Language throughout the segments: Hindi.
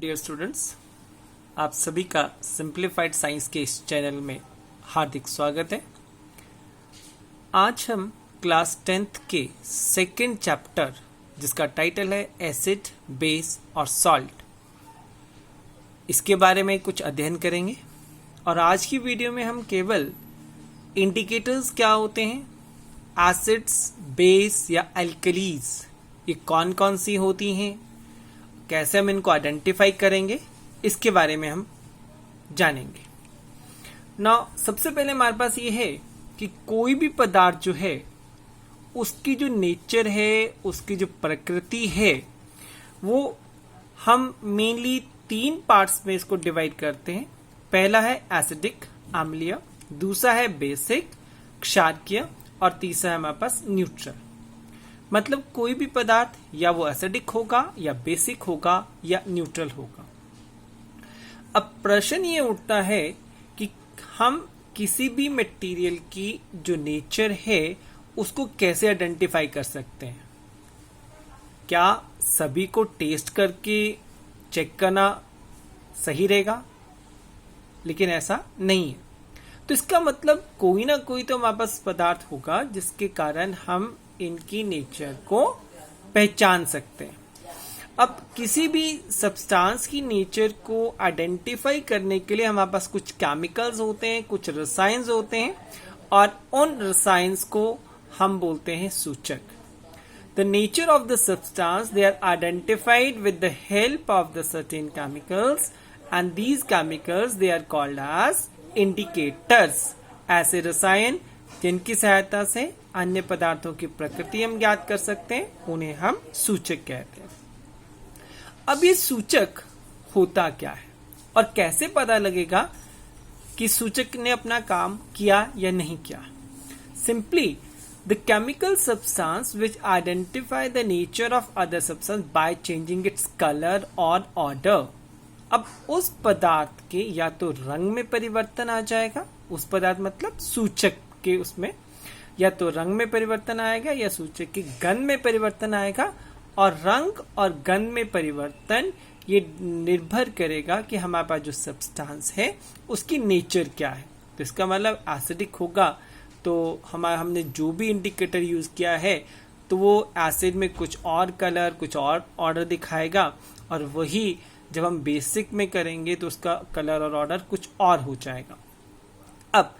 डियर स्टूडेंट्स, आप सभी का सिंप्लीफाइड साइंस के इस चैनल में हार्दिक स्वागत है। आज हम क्लास 10th के सेकेंड चैप्टर, जिसका टाइटल है एसिड, बेस और सॉल्ट, इसके बारे में कुछ अध्ययन करेंगे। और आज की वीडियो में हम केवल इंडिकेटर्स क्या होते हैं, एसिड्स, बेस या एल्कलीज, ये कौन कौन सी होती हैं, कैसे हम इनको आइडेंटिफाई करेंगे, इसके बारे में हम जानेंगे। सबसे पहले हमारे पास ये है कि कोई भी पदार्थ जो है उसकी जो नेचर है, उसकी जो प्रकृति है, वो हम मेनली 3 पार्ट्स में इसको डिवाइड करते हैं। पहला है एसिडिक, अम्लीय, दूसरा है बेसिक, क्षारकीय, और तीसरा है हमारे पास न्यूट्रल। मतलब कोई भी पदार्थ या वो एसिडिक होगा या बेसिक होगा या न्यूट्रल होगा। अब प्रश्न ये उठता है कि हम किसी भी मटेरियल की जो नेचर है उसको कैसे आइडेंटिफाई कर सकते हैं। क्या सभी को टेस्ट करके चेक करना सही रहेगा? लेकिन ऐसा नहीं है। तो इसका मतलब कोई ना कोई तो हमारे पास पदार्थ होगा जिसके कारण हम इनकी नेचर को पहचान सकते हैं। अब किसी भी सब्सटेंस की नेचर को आइडेंटिफाई करने के लिए हमारे पास कुछ केमिकल्स होते हैं, कुछ रसायन होते हैं, और उन रसायन को हम बोलते हैं सूचक। The nature of the substance, they are identified with the help of the certain chemicals, and these chemicals they are called as indicators। ऐसे रसायन जिनकी सहायता से अन्य पदार्थों की प्रकृति हम ज्ञात कर सकते हैं, उन्हें हम सूचक कहते हैं। अब ये सूचक होता क्या है और कैसे पता लगेगा कि सूचक ने अपना काम किया या नहीं किया? Simply the chemical substance which identify the nature of other substance by changing its colour और ऑर्डर। अब उस पदार्थ के या तो रंग में परिवर्तन आ जाएगा, उस पदार्थ मतलब सूचक के उसमें या तो रंग में परिवर्तन आएगा या सूचक की गंध में परिवर्तन आएगा। और रंग और गंध में परिवर्तन ये निर्भर करेगा कि हमारे पास जो सब्सटेंस है उसकी नेचर क्या है। तो इसका मतलब एसिडिक होगा तो हमने जो भी इंडिकेटर यूज किया है तो वो एसिड में कुछ और कलर, कुछ और ऑर्डर दिखाएगा, और वही जब हम बेसिक में करेंगे तो उसका कलर और ऑर्डर कुछ और हो जाएगा। अब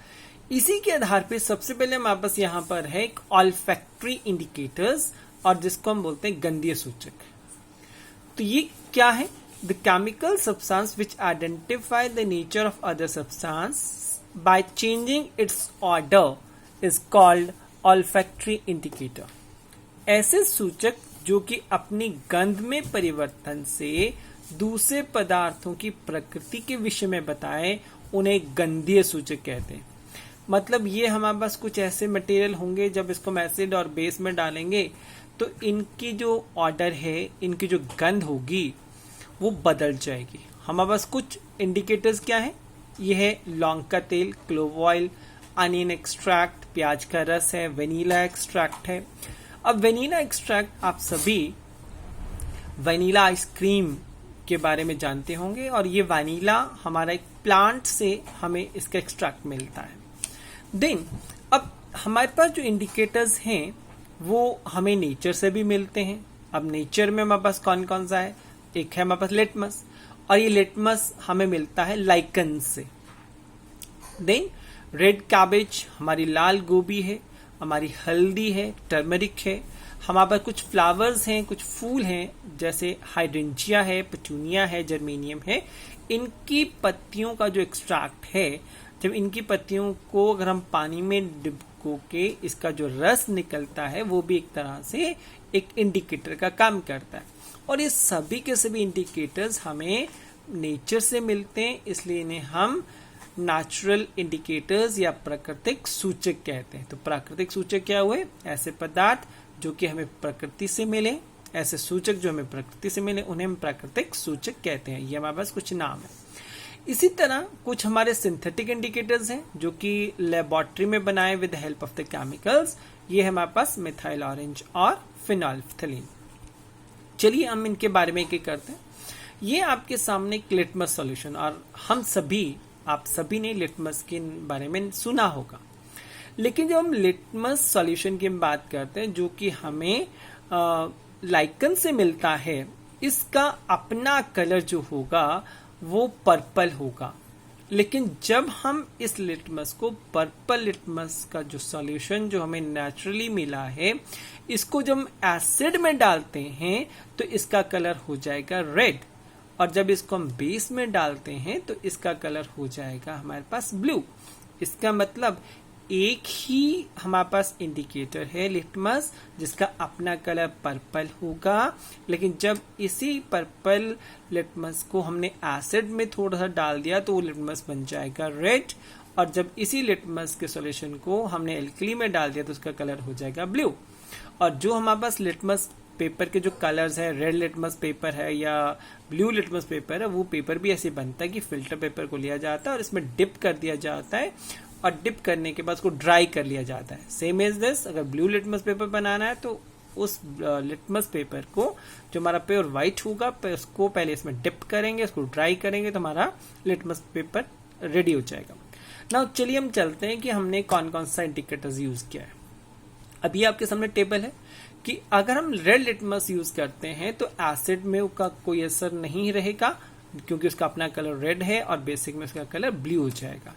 इसी के आधार पे सबसे पहले हमारे पास यहाँ पर है एक ऑल्फैक्टरी इंडिकेटर्स, और जिसको हम बोलते हैं गंधीय सूचक। तो ये क्या है? The chemical substance which identify the nature of other substance by changing it's order is called olfactory indicator. ऐसे सूचक जो कि अपनी गंध में परिवर्तन से दूसरे पदार्थों की प्रकृति के विषय में बताएं, उन्हें गंधीय सूचक कहते हैं। मतलब ये हमारे पास कुछ ऐसे मटेरियल होंगे, जब इसको हम एसिड और बेस में डालेंगे तो इनकी जो ऑर्डर है, इनकी जो गंध होगी वो बदल जाएगी। हमारे पास कुछ इंडिकेटर्स क्या है? ये है लौंग का तेल, क्लोव ऑयल, अनियन एक्सट्रैक्ट, प्याज का रस है, वेनिला एक्सट्रैक्ट है। अब वेनिला एक्सट्रैक्ट आप सभी वेनिला आइसक्रीम के बारे में जानते होंगे, और ये वेनिला हमारा एक प्लांट से हमें इसका एक्सट्रैक्ट मिलता है। देन अब हमारे पास जो इंडिकेटर्स हैं वो हमें नेचर से भी मिलते हैं। अब नेचर में हमारे पास कौन कौन सा है? एक है हमारे पास लिटमस, और ये लिटमस हमें मिलता है लाइकन से। देन रेड कैबेज, हमारी लाल गोभी है, हमारी हल्दी है, टर्मरिक है, हमारे पास कुछ फ्लावर्स हैं, कुछ फूल हैं, जैसे हाइड्रेंजिया है, पेटूनिया है, जर्मेनियम है। इनकी पत्तियों का जो एक्सट्रैक्ट है, जब इनकी पत्तियों को अगर हम पानी में डिबो के इसका जो रस निकलता है, वो भी एक तरह से एक इंडिकेटर का काम करता है। और ये सभी के सभी इंडिकेटर्स हमें नेचर से मिलते हैं, इसलिए इन्हें हम नेचुरल इंडिकेटर्स या प्राकृतिक सूचक कहते हैं। तो प्राकृतिक सूचक क्या हुए? ऐसे पदार्थ जो कि हमें प्रकृति से मिले, ऐसे सूचक जो हमें प्रकृति से मिले, उन्हें हम प्राकृतिक सूचक कहते हैं। ये हमारे पास कुछ नाम है। इसी तरह कुछ हमारे सिंथेटिक इंडिकेटर्स हैं जो कि लेबोरेटरी में बनाए with help of the chemicals. ये है हमारे पास मिथाइल ऑरेंज और फिनोल्फ्थलीन। चलिए हम इनके बारे में एक करते हैं। ये आपके सामने एक लिटमस सॉल्यूशन, और आप सभी ने लिटमस के बारे में सुना होगा। लेकिन जब हम लिटमस सॉल्यूशन की बात करते हैं जो कि हमें लाइकन से मिलता है, इसका अपना कलर जो होगा वो पर्पल होगा। लेकिन जब हम इस लिटमस को, पर्पल लिटमस का जो सॉल्यूशन जो हमें नेचुरली मिला है, इसको जब हम एसिड में डालते हैं तो इसका कलर हो जाएगा रेड, और जब इसको हम बेस में डालते हैं तो इसका कलर हो जाएगा हमारे पास ब्लू। इसका मतलब एक ही हमारे पास इंडिकेटर है लिटमस जिसका अपना कलर पर्पल होगा, लेकिन जब इसी पर्पल लिटमस को हमने एसिड में थोड़ा सा डाल दिया तो वो लिटमस बन जाएगा रेड, और जब इसी लिटमस के सॉल्यूशन को हमने एल्कली में डाल दिया तो उसका कलर हो जाएगा ब्लू। और जो हमारे पास लिटमस पेपर के जो कलर्स है, रेड लिटमस पेपर है या ब्लू लिटमस पेपर है, वो पेपर भी ऐसे बनता है कि फिल्टर पेपर को लिया जाता है और इसमें डिप कर दिया जाता है, और डिप करने के बाद उसको ड्राई कर लिया जाता है। सेम एज दिस, अगर ब्लू लिटमस पेपर बनाना है तो उस लिटमस पेपर को, जो हमारा प्योर व्हाइट होगा, उसको पहले इसमें डिप करेंगे, उसको ड्राई करेंगे तो हमारा लिटमस पेपर रेडी हो जाएगा। नाउ चलिए हम चलते हैं कि हमने कौन कौन सा इंडिकेटर्स यूज किया है। अभी आपके सामने टेबल है कि अगर हम रेड लिटमस यूज करते हैं तो एसिड में उसका कोई असर नहीं रहेगा क्योंकि उसका अपना कलर रेड है, और बेसिक में उसका कलर ब्लू हो जाएगा।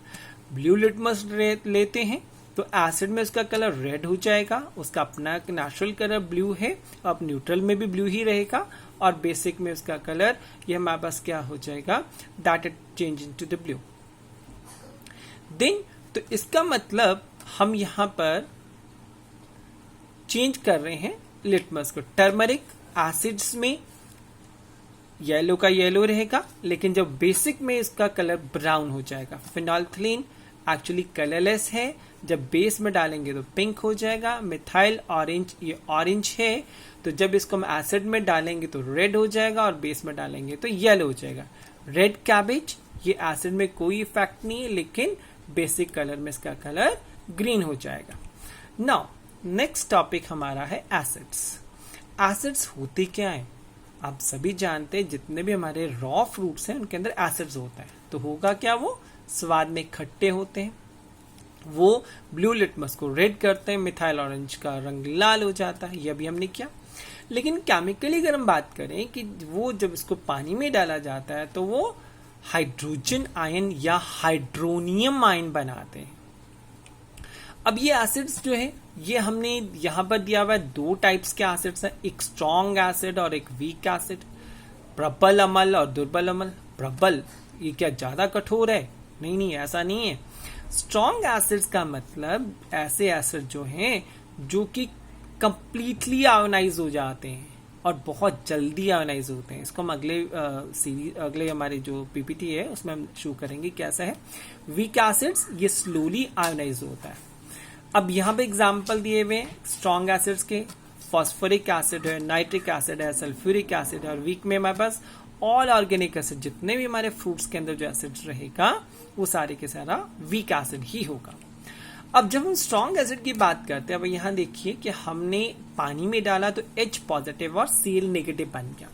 ब्लू लिटमस लेते हैं तो एसिड में उसका कलर रेड हो जाएगा, उसका अपना नेचुरल कलर ब्लू है, अब न्यूट्रल में भी ब्लू ही रहेगा, और बेसिक में उसका कलर ये हमारे पास क्या हो जाएगा, that it change into the blue. Then तो इसका मतलब हम यहां पर चेंज कर रहे हैं लिटमस को। टर्मरिक एसिड्स में येलो का येलो रहेगा, लेकिन जब बेसिक में इसका कलर ब्राउन हो जाएगा। फिनोल्फ्थालीन एक्चुअली कलरलेस है, जब बेस में डालेंगे तो पिंक हो जाएगा। मिथाइल ऑरेंज, ये ऑरेंज है, तो जब इसको हम एसिड में डालेंगे तो रेड हो जाएगा, और बेस में डालेंगे तो येलो हो जाएगा। रेड कैबेज, ये एसिड में कोई इफेक्ट नहीं है, लेकिन बेसिक कलर में इसका कलर ग्रीन हो जाएगा। नाउ नेक्स्ट टॉपिक हमारा है एसिड्स। एसिड्स होते क्या है? आप सभी जानते हैं जितने भी हमारे रॉ फ्रूट्स हैं उनके अंदर एसिड्स होता है, तो होगा क्या, वो स्वाद में खट्टे होते हैं, वो ब्लू लिटमस को रेड करते हैं, मिथाइल ऑरेंज का रंग लाल हो जाता है, यह भी हमने किया। लेकिन केमिकली अगर हम बात करें कि वो जब इसको पानी में डाला जाता है तो वो हाइड्रोजन आयन या हाइड्रोनियम आयन बनाते हैं। अब ये एसिड्स जो है ये हमने यहां पर दिया हुआ है, दो टाइप्स के एसिड्स हैं, एक स्ट्रॉन्ग एसिड और एक वीक एसिड। प्रबल अम्ल और दुर्बल अम्ल। प्रबल ये क्या ज्यादा कठोर है? नहीं, ऐसा नहीं है। स्ट्रॉन्ग एसिड्स का मतलब ऐसे एसिड जो हैं जो कि कंप्लीटली आयोनाइज हो जाते हैं और बहुत जल्दी आयोनाइज होते हैं। इसको हम अगले हमारे जो पीपीटी है उसमें हम शो करेंगे कैसा है। वीक एसिड्स ये स्लोली आयोनाइज होता है। अब यहाँ पे एग्जाम्पल दिए हुए हैं स्ट्रॉन्ग एसिड्स के, फॉस्फोरिक एसिड है, नाइट्रिक एसिड है, सल्फ्यूरिक एसिड है, और वीक में हमारे पास ऑल ऑर्गेनिक एसिड, जितने भी हमारे फ्रूट्स के अंदर जो एसिड रहेगा वो सारे के सारा वीक एसिड ही होगा। अब जब हम स्ट्रॉन्ग एसिड की बात करते हैं, अब यहाँ देखिए कि हमने पानी में डाला तो H पॉजिटिव और Cl नेगेटिव बन गया।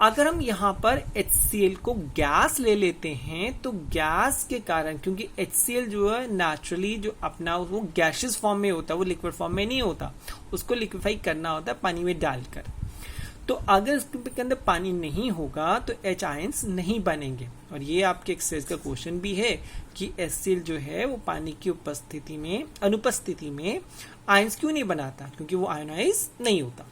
अगर हम यहाँ पर HCl को गैस ले लेते हैं तो गैस के कारण, क्योंकि HCl जो है नेचुरली जो अपना वो गैसियस फॉर्म में होता है, वो लिक्विड फॉर्म में नहीं होता, उसको लिक्विफाई करना होता है पानी में डालकर। तो अगर इसके अंदर पानी नहीं होगा तो H आयंस नहीं बनेंगे। और ये आपके एक्सरसाइज का क्वेश्चन भी है कि HCl जो है वो पानी की अनुपस्थिति में आयंस क्यों नहीं बनाता, क्योंकि वो आयोनाइज नहीं होता।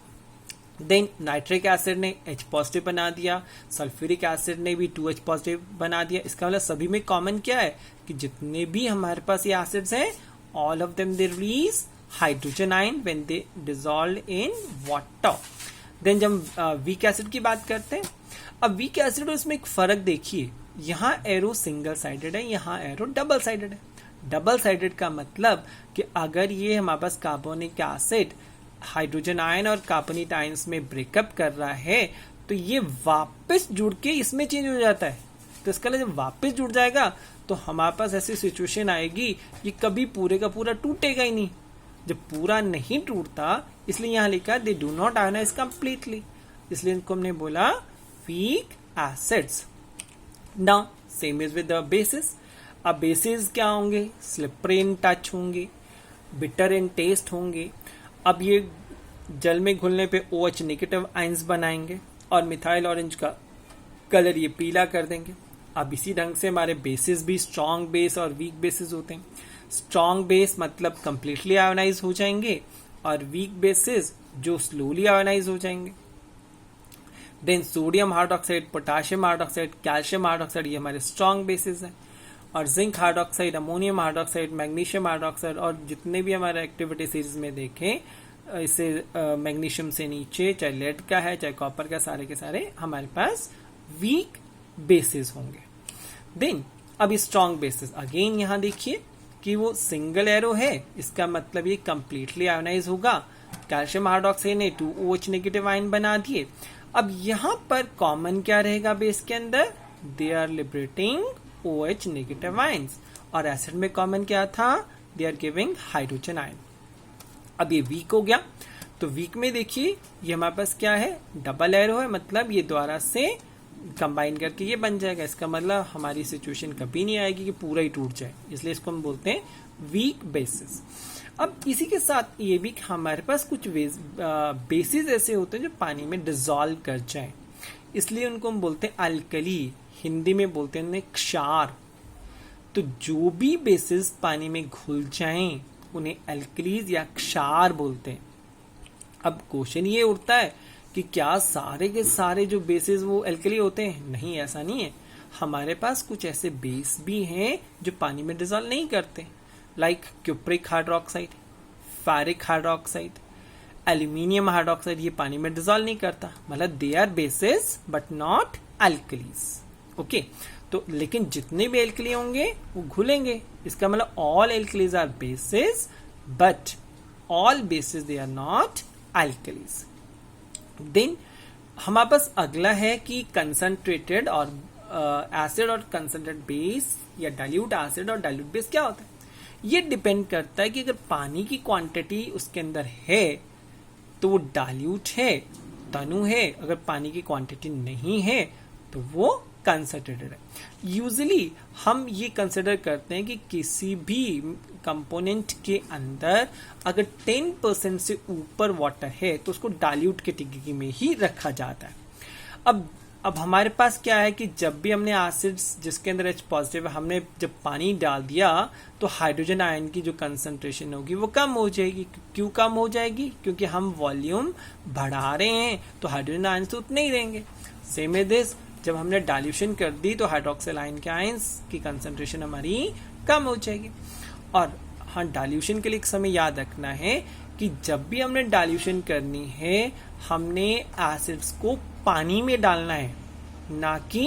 देन नाइट्रिक एसिड ने H पॉजिटिव बना दिया, सल्फ्यूरिक एसिड ने भी 2H पॉजिटिव बना दिया। इसका मतलब सभी में कॉमन क्या है कि जितने भी हमारे पास ये एसिड्स हैं, all of them they release hydrogen ion when they dissolve in water. Then जब वीक एसिड की बात करते हैं, अब वीक एसिड उसमें एक फर्क देखिए, यहाँ एरो सिंगल साइडेड है, यहाँ एरो डबल साइडेड है। डबल साइडेड का मतलब कि अगर ये हमारे पास कार्बोनिक एसिड हाइड्रोजन आयन और कार्बोनेट आयंस में ब्रेकअप कर रहा है तो ये वापस जुड़ के इसमें चेंज हो जाता है। तो इसका जब वापस जुड़ जाएगा तो हमारे पास ऐसी सिचुएशन आएगी कि कभी पूरे का पूरा टूटेगा ही नहीं। जब पूरा नहीं टूटता, इसलिए यहाँ लिखा they do not ionise completely, इसलिए इनको हमने बोला weak acids. Now same is with the bases. अब बेसिस क्या होंगे? स्लिपरी इन टच होंगे, बिटर इन टेस्ट होंगे. अब ये जल में घुलने पे OH नेगेटिव आयंस बनाएंगे और मिथाइल ऑरेंज का कलर ये पीला कर देंगे. अब इसी ढंग से हमारे बेसिस भी स्ट्रॉन्ग बेस और वीक बेसिस होते हैं. स्ट्रॉन्ग बेस मतलब कंप्लीटली आयोनाइज हो जाएंगे और वीक बेसिस जो स्लोली आयोनाइज हो जाएंगे. Then sodium hydroxide, potassium hydroxide, calcium hydroxide ये हमारे स्ट्रॉन्ग बेसिस हैं. और zinc hydroxide, ammonium hydroxide, magnesium hydroxide और जितने भी हमारे एक्टिविटी सीरीज में देखें इसे मैग्नीशियम से नीचे, चाहे लेड का है चाहे कॉपर का, सारे के सारे हमारे पास वीक बेसिस होंगे. देन अब स्ट्रॉन्ग बेसिस अगेन यहाँ देखिए कि वो सिंगल एरो है, इसका मतलब ये कंप्लीटली आयोनाइज होगा. कैल्शियम हाइड्रोक्साइड ने 2OH नेगेटिव आयन बना दिए. अब यहां पर कॉमन क्या रहेगा बेस के अंदर? They are liberating OH negative ions. और एसिड में कॉमन क्या था? They are giving hydrogen ion. अब ये वीक हो गया, तो वीक में देखिए ये हमारे पास क्या है? डबल एरो है, मतलब ये द्वारा से कंबाइन करके ये बन जाएगा. इसका मतलब हमारी सिचुएशन कभी नहीं आएगी कि पूरा ही टूट जाए, इसलिए इसको हम बोलते हैं वीक बेसिस. अब इसी के साथ ये भी हमारे पास कुछ बेसिस ऐसे होते हैं जो पानी में डिसॉल्व कर जाएं, इसलिए उनको हम बोलते हैं अल्कली. हिंदी में बोलते हैं उन्हें क्षार. तो जो भी बेसिस पानी में घुल जाएं उन्हें अल्कलीज या क्षार बोलते हैं. अब क्वेश्चन ये उठता है कि क्या सारे के सारे जो बेसिस वो अल्कली होते हैं? नहीं, ऐसा नहीं है. हमारे पास कुछ ऐसे बेस भी हैं जो पानी में डिसॉल्व नहीं करते, like cupric hydroxide, ferric hydroxide, aluminium hydroxide. ये पानी में डिसॉल्व नहीं करता, मतलब they are bases but not alkalis. Okay, तो लेकिन जितने भी एल्कली होंगे वो घुलेंगे. इसका मतलब all alkalis are bases but all bases they are not alkalis. Then हमारे पास अगला है कि कंसंट्रेटेड और एसिड और कंसंट्रेटेड बेस या डाइल्यूट एसिड और डाइल्यूट बेस क्या होता है? ये डिपेंड करता है कि अगर पानी की क्वांटिटी उसके अंदर है तो वो डाइल्यूट है, तनु है. अगर पानी की क्वांटिटी नहीं है तो वो कंसंट्रेटेड है. यूजुअली हम ये कंसिडर करते हैं कि किसी भी कंपोनेंट के अंदर अगर 10% से ऊपर वाटर है तो उसको डाइल्यूट कैटेगरी में ही रखा जाता है. अब हमारे पास क्या है कि जब भी हमने एसिड्स जिसके अंदर H पॉजिटिव है, हमने जब पानी डाल दिया तो हाइड्रोजन आयन की जो कंसंट्रेशन होगी वो कम हो जाएगी. क्यों कम हो जाएगी? क्योंकि हम वॉल्यूम बढ़ा रहे हैं तो हाइड्रोजन आयन तो उतने ही रहेंगे. सेम है दिस, जब हमने डाइल्यूशन कर दी तो हाइड्रोक्सिल आयन के आयंस की कंसंट्रेशन हमारी कम हो जाएगी. और हाँ, डाइल्यूशन के लिए एक समय याद रखना है कि जब भी हमने डाइल्यूशन करनी है हमने एसिड्स को पानी में डालना है, ना कि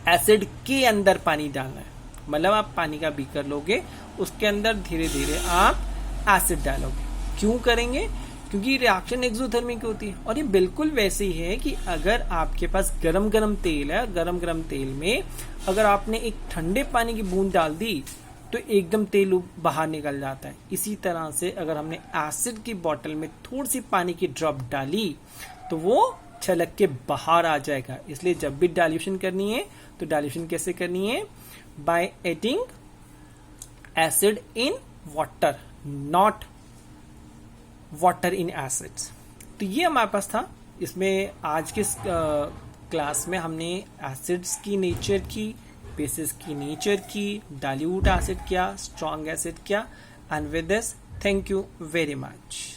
एसिड के अंदर पानी डालना है. मतलब आप पानी का बीकर लोगे, उसके अंदर धीरे धीरे आप एसिड डालोगे. क्यों करेंगे? क्योंकि रिएक्शन एक्सोथर्मिक होती है. और ये बिल्कुल वैसे ही है कि अगर आपके पास गरम गरम तेल है, गरम गरम तेल में अगर आपने एक ठंडे पानी की बूंद डाल दी तो एकदम तेल बाहर निकल जाता है. इसी तरह से अगर हमने एसिड की बोतल में थोड़ी सी पानी की ड्रॉप डाली तो वो छलक के बाहर आ जाएगा. इसलिए जब भी डाइल्यूशन करनी है तो डाइल्यूशन कैसे करनी है? By adding acid in water, not water in acids. तो ये हमारे पास था. इसमें आज के क्लास में हमने एसिड्स की नेचर की, बेसिस की नेचर की, डाइल्यूट एसिड क्या, स्ट्रॉन्ग एसिड क्या. And with this thank you very much.